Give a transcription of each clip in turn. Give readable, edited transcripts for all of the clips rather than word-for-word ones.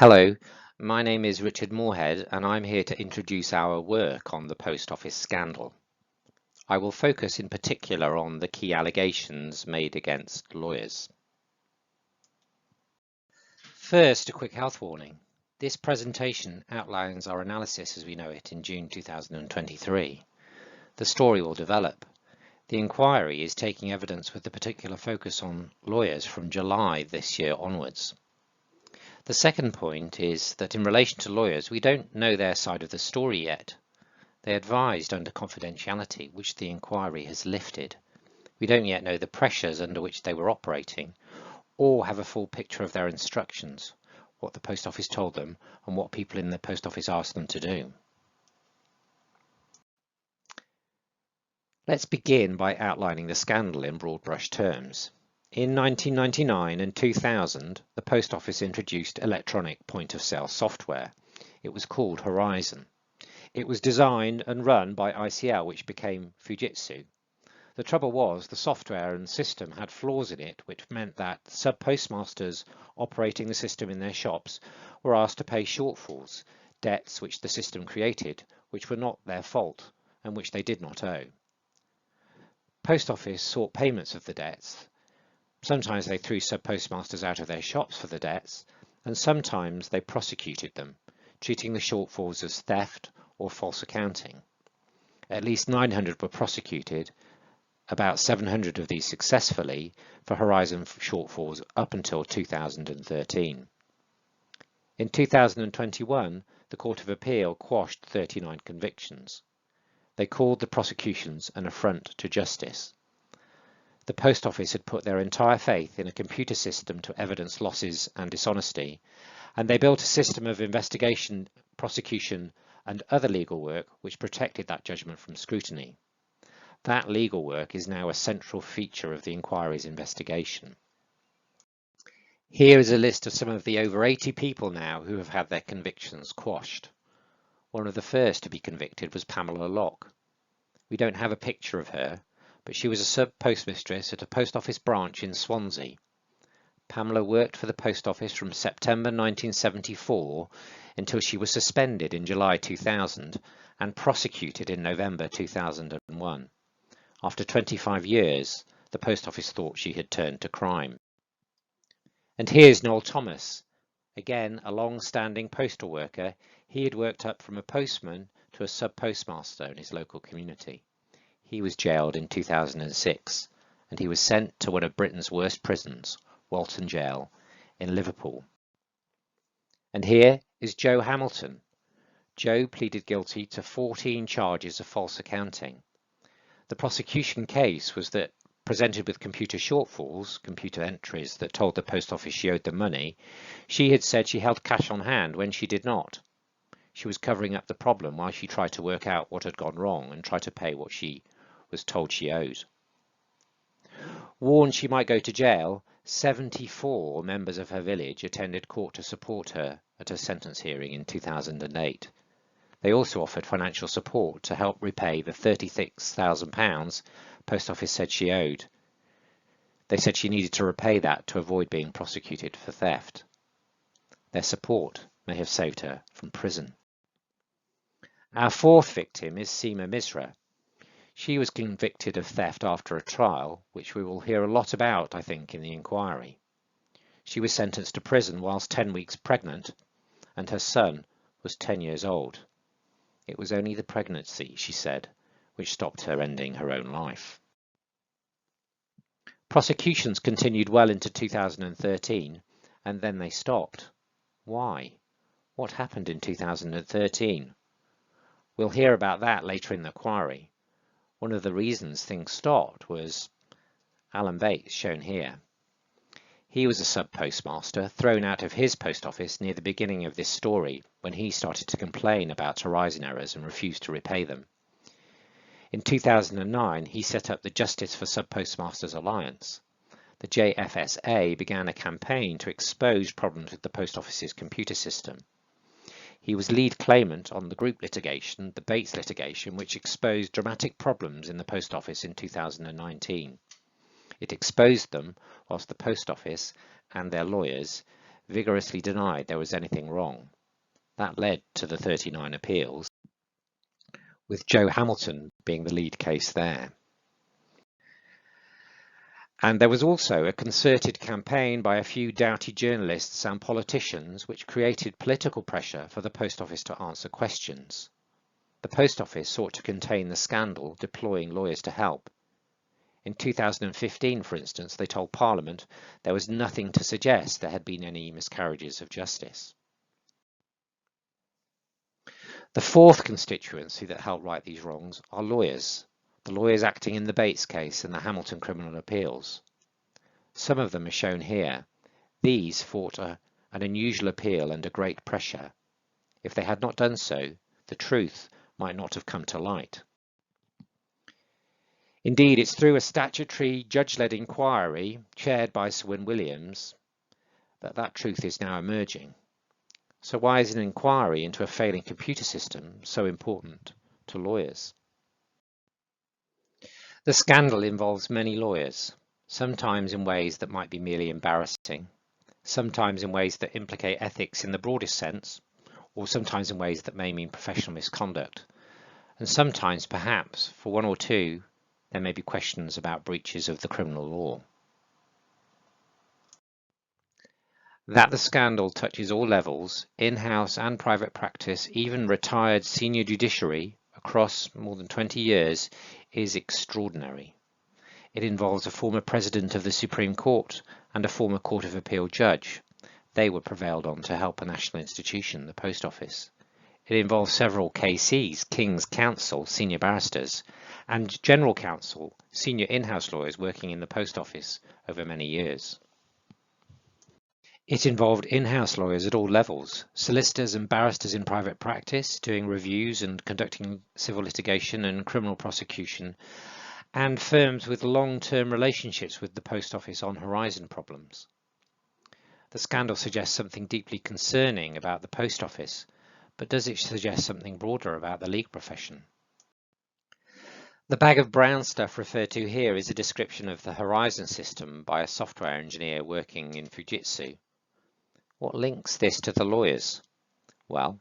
Hello, my name is Richard Moorhead and I'm here to introduce our work on the Post Office scandal. I will focus in particular on the key allegations made against lawyers. First, a quick health warning. This presentation outlines our analysis as we know it in June 2023. The story will develop. The inquiry is taking evidence with a particular focus on lawyers from July this year onwards. The second point is that in relation to lawyers, we don't know their side of the story yet. They advised under confidentiality, which the inquiry has lifted. We don't yet know the pressures under which they were operating, or have a full picture of their instructions, what the Post Office told them, and what people in the Post Office asked them to do. Let's begin by outlining the scandal in broad brush terms. In 1999 and 2000, the Post Office introduced electronic point-of-sale software. It was called Horizon. It was designed and run by ICL, which became Fujitsu. The trouble was the software and system had flaws in it, which meant that sub-postmasters operating the system in their shops were asked to pay shortfalls, debts which the system created, which were not their fault and which they did not owe. Post Office sought payments of the debts. Sometimes they threw sub-postmasters out of their shops for the debts, and sometimes they prosecuted them, treating the shortfalls as theft or false accounting. At least 900 were prosecuted, about 700 of these successfully, for Horizon shortfalls up until 2013. In 2021, the Court of Appeal quashed 39 convictions. They called the prosecutions an affront to justice. The Post Office had put their entire faith in a computer system to evidence losses and dishonesty, and they built a system of investigation, prosecution, and other legal work which protected that judgment from scrutiny. That legal work is now a central feature of the inquiry's investigation. Here is a list of some of the over 80 people now who have had their convictions quashed. One of the first to be convicted was Pamela Locke. We don't have a picture of her, but she was a sub-postmistress at a post office branch in Swansea. Pamela worked for the Post Office from September 1974 until she was suspended in July 2000 and prosecuted in November 2001. After 25 years, the Post Office thought she had turned to crime. And here's Noel Thomas, again a long-standing postal worker. He had worked up from a postman to a sub-postmaster in his local community. He was jailed in 2006 and he was sent to one of Britain's worst prisons, Walton Jail, in Liverpool. And here is Joe Hamilton. Joe pleaded guilty to 14 charges of false accounting. The prosecution case was that, presented with computer shortfalls, computer entries that told the Post Office she owed them money, she had said she held cash on hand when she did not. She was covering up the problem while she tried to work out what had gone wrong and try to pay what she was told she owed. Warned she might go to jail, 74 members of her village attended court to support her at her sentence hearing in 2008. They also offered financial support to help repay the £36,000 Post Office said she owed. They said she needed to repay that to avoid being prosecuted for theft. Their support may have saved her from prison. Our fourth victim is Seema Misra. She was convicted of theft after a trial, which we will hear a lot about, I think, in the inquiry. She was sentenced to prison whilst 10 weeks pregnant, and her son was 10 years old. It was only the pregnancy, she said, which stopped her ending her own life. Prosecutions continued well into 2013, and then they stopped. Why? What happened in 2013? We'll hear about that later in the inquiry. One of the reasons things stopped was Alan Bates, shown here. He was a sub-postmaster thrown out of his post office near the beginning of this story when he started to complain about Horizon errors and refused to repay them. In 2009, he set up the Justice for Sub-Postmasters Alliance. The JFSA began a campaign to expose problems with the Post Office's computer system. He was lead claimant on the group litigation, the Bates litigation, which exposed dramatic problems in the Post Office in 2019. It exposed them whilst the Post Office and their lawyers vigorously denied there was anything wrong. That led to the 39 appeals, with Joe Hamilton being the lead case there. And there was also a concerted campaign by a few doughty journalists and politicians which created political pressure for the Post Office to answer questions. The Post Office sought to contain the scandal, deploying lawyers to help. In 2015, for instance, they told Parliament there was nothing to suggest there had been any miscarriages of justice. The fourth constituency that helped right these wrongs are lawyers, the lawyers acting in the Bates case and the Hamilton criminal appeals. Some of them are shown here. These fought an unusual appeal under great pressure. If they had not done so, the truth might not have come to light. Indeed, it's through a statutory judge-led inquiry chaired by Sir Win Williams that truth is now emerging. So why is an inquiry into a failing computer system so important to lawyers? The scandal involves many lawyers, sometimes in ways that might be merely embarrassing, sometimes in ways that implicate ethics in the broadest sense, or sometimes in ways that may mean professional misconduct, and sometimes, perhaps, for one or two, there may be questions about breaches of the criminal law. That the scandal touches all levels, in-house and private practice, even retired senior judiciary across more than 20 years, is extraordinary. It involves a former president of the Supreme Court and a former Court of Appeal judge. They were prevailed on to help a national institution, the Post Office. It involves several KCs, King's Counsel, senior barristers, and General Counsel, senior in-house lawyers working in the Post Office over many years. It involved in-house lawyers at all levels, solicitors and barristers in private practice, doing reviews and conducting civil litigation and criminal prosecution, and firms with long-term relationships with the Post Office on horizon problems. The scandal suggests something deeply concerning about the Post Office, but does it suggest something broader about the legal profession? The bag of brown stuff referred to here is a description of the Horizon system by a software engineer working in Fujitsu. What links this to the lawyers? Well,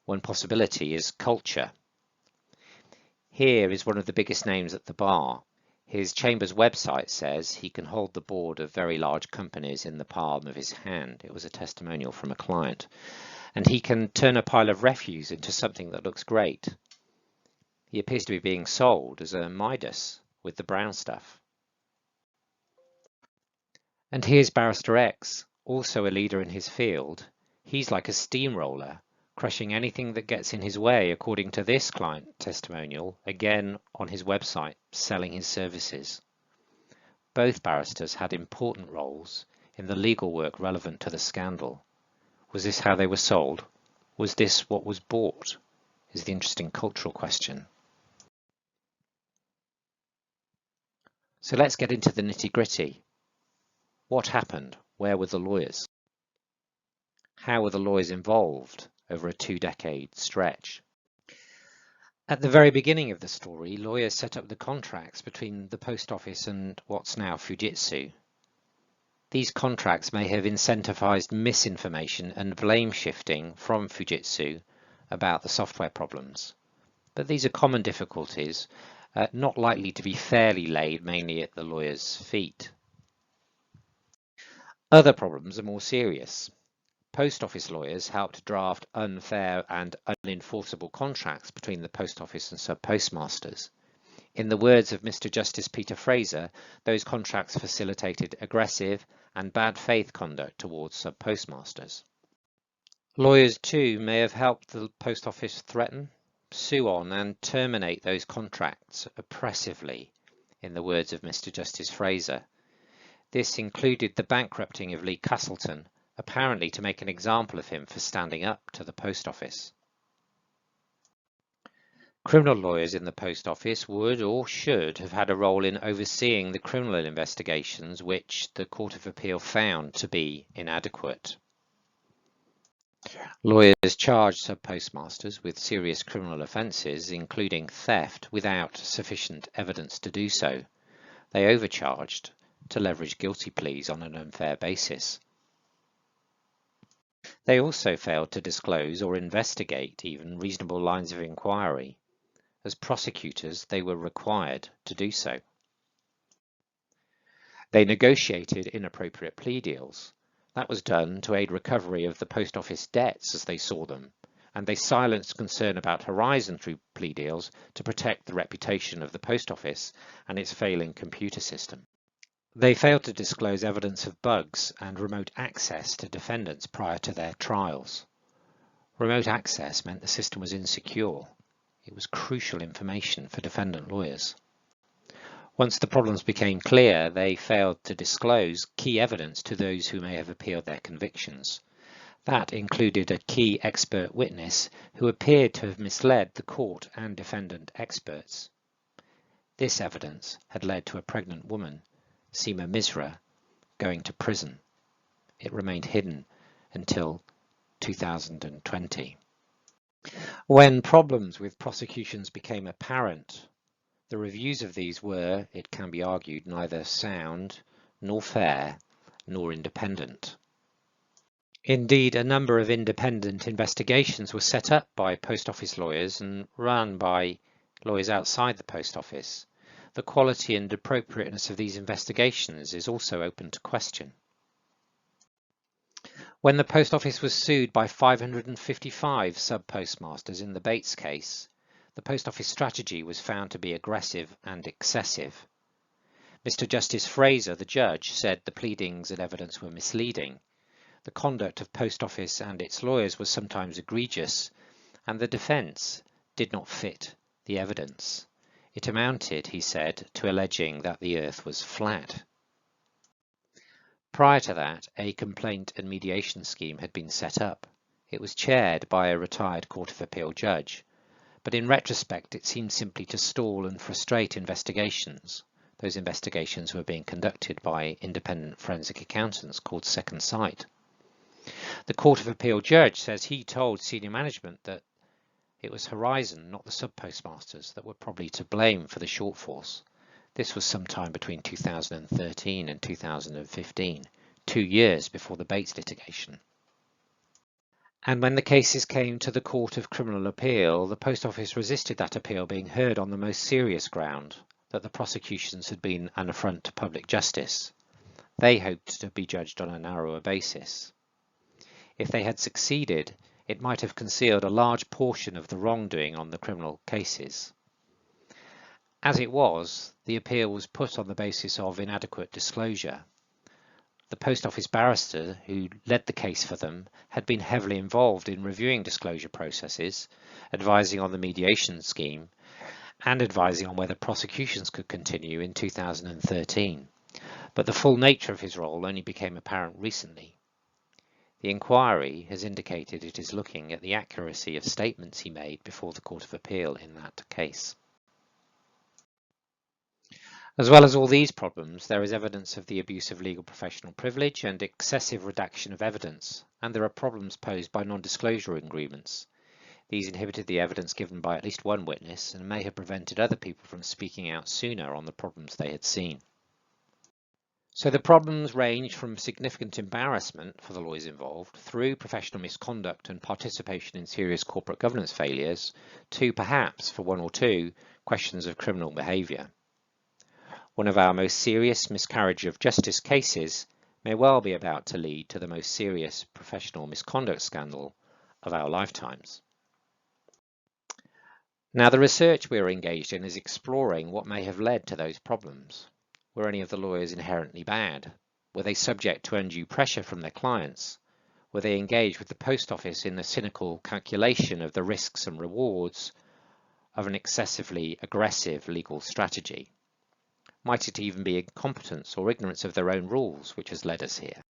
one possibility is culture. Here is one of the biggest names at the bar. His chamber's website says he can hold the board of very large companies in the palm of his hand. It was a testimonial from a client. And he can turn a pile of refuse into something that looks great. He appears to be being sold as a Midas with the brown stuff. And here's Barrister X, also a leader in his field. He's like a steamroller, crushing anything that gets in his way, according to this client testimonial, again on his website, selling his services. Both barristers had important roles in the legal work relevant to the scandal. Was this how they were sold? Was this what was bought? Is the interesting cultural question. So let's get into the nitty-gritty. What happened? Where were the lawyers? How were the lawyers involved over a 2-decade stretch? At the very beginning of the story, lawyers set up the contracts between the Post Office and what's now Fujitsu. These contracts may have incentivized misinformation and blame shifting from Fujitsu about the software problems. But these are common difficulties, not likely to be fairly laid mainly at the lawyers' feet. Other problems are more serious. Post Office lawyers helped draft unfair and unenforceable contracts between the Post Office and sub-postmasters. In the words of Mr. Justice Peter Fraser, those contracts facilitated aggressive and bad faith conduct towards sub-postmasters. Lawyers too may have helped the Post Office threaten, sue on and terminate those contracts oppressively, in the words of Mr. Justice Fraser. This included the bankrupting of Lee Castleton, apparently to make an example of him for standing up to the Post Office. Criminal lawyers in the Post Office would or should have had a role in overseeing the criminal investigations which the Court of Appeal found to be inadequate. Lawyers charged sub-postmasters with serious criminal offences, including theft, without sufficient evidence to do so. They overcharged to leverage guilty pleas on an unfair basis. They also failed to disclose or investigate even reasonable lines of inquiry. As prosecutors, they were required to do so. They negotiated inappropriate plea deals. That was done to aid recovery of the post office debts as they saw them, and they silenced concern about Horizon through plea deals to protect the reputation of the post office and its failing computer system. They failed to disclose evidence of bugs and remote access to defendants prior to their trials. Remote access meant the system was insecure. It was crucial information for defendant lawyers. Once the problems became clear, they failed to disclose key evidence to those who may have appealed their convictions. That included a key expert witness who appeared to have misled the court and defendant experts. This evidence had led to a pregnant woman, Seema Misra, going to prison. It remained hidden until 2020. When problems with prosecutions became apparent, the reviews of these were, it can be argued, neither sound, nor fair, nor independent. Indeed, a number of independent investigations were set up by post office lawyers and run by lawyers outside the post office. The quality and appropriateness of these investigations is also open to question. When the post office was sued by 555 sub-postmasters in the Bates case, the post office strategy was found to be aggressive and excessive. Mr. Justice Fraser, the judge, said the pleadings and evidence were misleading. The conduct of post office and its lawyers was sometimes egregious, and the defence did not fit the evidence. It amounted, he said, to alleging that the earth was flat. Prior to that, a complaint and mediation scheme had been set up. It was chaired by a retired Court of Appeal judge, but in retrospect it seemed simply to stall and frustrate investigations. Those investigations were being conducted by independent forensic accountants called Second Sight. The Court of Appeal judge says he told senior management that it was Horizon, not the sub-postmasters, that were probably to blame for the shortfalls. This was sometime between 2013 and 2015, 2 years before the Bates litigation. And when the cases came to the Court of Criminal Appeal, the Post Office resisted that appeal being heard on the most serious ground, that the prosecutions had been an affront to public justice. They hoped to be judged on a narrower basis. If they had succeeded, it might have concealed a large portion of the wrongdoing on the criminal cases. As it was, the appeal was put on the basis of inadequate disclosure. The post office barrister who led the case for them had been heavily involved in reviewing disclosure processes, advising on the mediation scheme, and advising on whether prosecutions could continue in 2013. But the full nature of his role only became apparent recently. The inquiry has indicated it is looking at the accuracy of statements he made before the Court of Appeal in that case. As well as all these problems, there is evidence of the abuse of legal professional privilege and excessive redaction of evidence, and there are problems posed by non-disclosure agreements. These inhibited the evidence given by at least one witness and may have prevented other people from speaking out sooner on the problems they had seen. So the problems range from significant embarrassment for the lawyers involved through professional misconduct and participation in serious corporate governance failures to perhaps, for one or two, questions of criminal behaviour. One of our most serious miscarriage of justice cases may well be about to lead to the most serious professional misconduct scandal of our lifetimes. Now, the research we are engaged in is exploring what may have led to those problems. Were any of the lawyers inherently bad? Were they subject to undue pressure from their clients? Were they engaged with the post office in the cynical calculation of the risks and rewards of an excessively aggressive legal strategy? Might it even be incompetence or ignorance of their own rules which has led us here?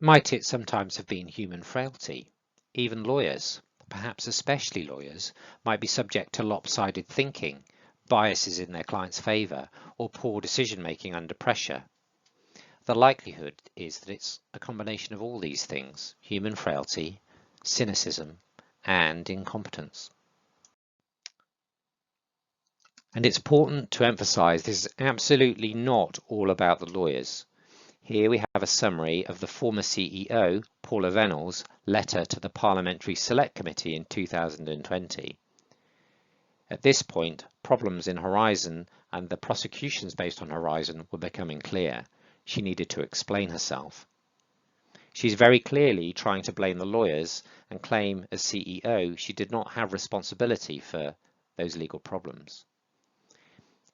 Might it sometimes have been human frailty? Even lawyers, perhaps especially lawyers, might be subject to lopsided thinking, biases in their client's favour, or poor decision-making under pressure. The likelihood is that it's a combination of all these things: human frailty, cynicism, and incompetence. And it's important to emphasise this is absolutely not all about the lawyers. Here we have have a summary of the former CEO, Paula Vennell's, letter to the Parliamentary Select Committee in 2020. At this point, problems in Horizon and the prosecutions based on Horizon were becoming clear. She needed to explain herself. She's very clearly trying to blame the lawyers and claim as CEO she did not have responsibility for those legal problems.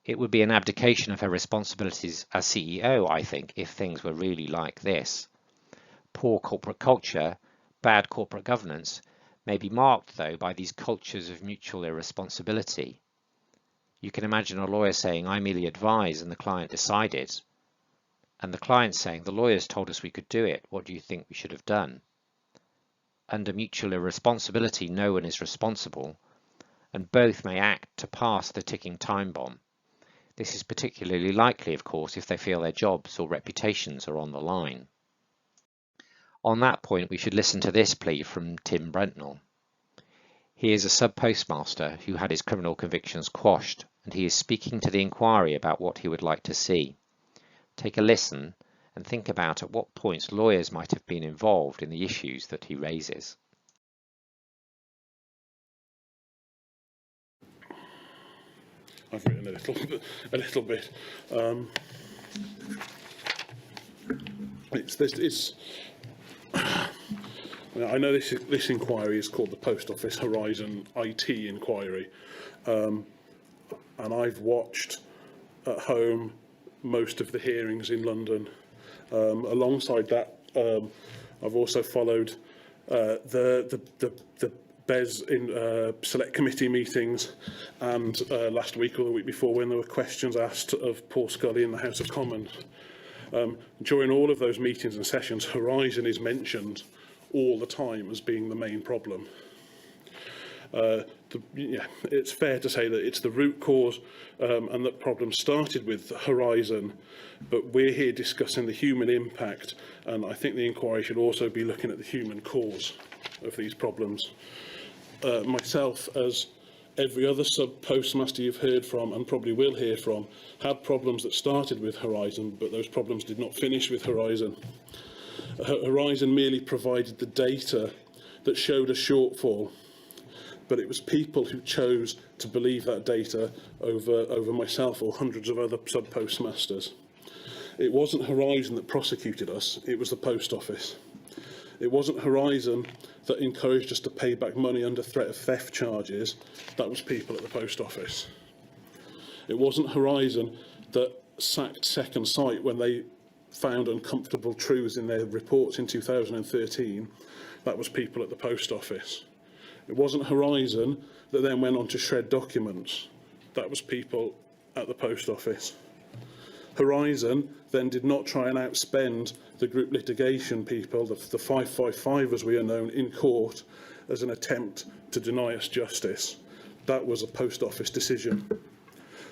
It would be an abdication of her responsibilities as CEO, I think, if things were really like this. Poor corporate culture, bad corporate governance, may be marked, though, by these cultures of mutual irresponsibility. You can imagine a lawyer saying, "I merely advised and the client decided," and the client saying, "The lawyers told us we could do it. What do you think we should have done?" Under mutual irresponsibility, no one is responsible, and both may act to pass the ticking time bomb. This is particularly likely, of course, if they feel their jobs or reputations are on the line. On that point, we should listen to this plea from Tim Brentnell. He is a sub-postmaster who had his criminal convictions quashed, and he is speaking to the inquiry about what he would like to see. Take a listen and think about at what points lawyers might have been involved in the issues that he raises. I've written a little bit. I know this inquiry is called the Post Office Horizon IT inquiry, and I've watched at home most of the hearings in London. Alongside that, I've also followed the BES in select committee meetings, and last week or the week before when there were questions asked of Paul Scully in the House of Commons. During all of those meetings and sessions, Horizon is mentioned all the time as being the main problem. It's fair to say that it's the root cause and that problems started with Horizon, but we're here discussing the human impact, and I think the inquiry should also be looking at the human cause of these problems. Myself, as every other sub-postmaster you've heard from and probably will hear from, had problems that started with Horizon, but those problems did not finish with Horizon. Horizon merely provided the data that showed a shortfall, but it was people who chose to believe that data over myself or hundreds of other sub-postmasters. It wasn't Horizon that prosecuted us, it was the Post Office. It wasn't Horizon that encouraged us to pay back money under threat of theft charges, that was people at the Post Office. It wasn't Horizon that sacked Second Sight when they found uncomfortable truths in their reports in 2013, that was people at the Post Office. It wasn't Horizon that then went on to shred documents, that was people at the Post Office. Horizon then did not try and outspend the group litigation people, the 555 as we are known, in court as an attempt to deny us justice. That was a Post Office decision.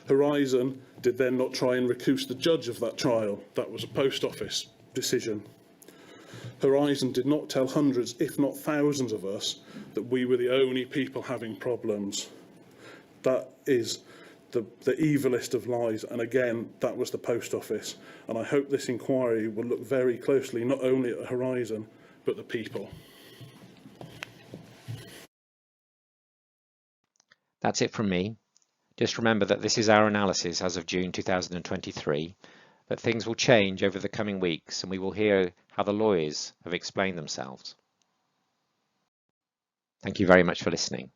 Horizon did then not try and recuse the judge of that trial. That was a Post Office decision. Horizon did not tell hundreds, if not thousands of us, that we were the only people having problems. That is the evilest of lies, and again, that was the Post Office. And I hope this inquiry will look very closely, not only at Horizon, but the people. That's it from me. Just remember that this is our analysis as of June 2023, but things will change over the coming weeks and we will hear how the lawyers have explained themselves. Thank you very much for listening.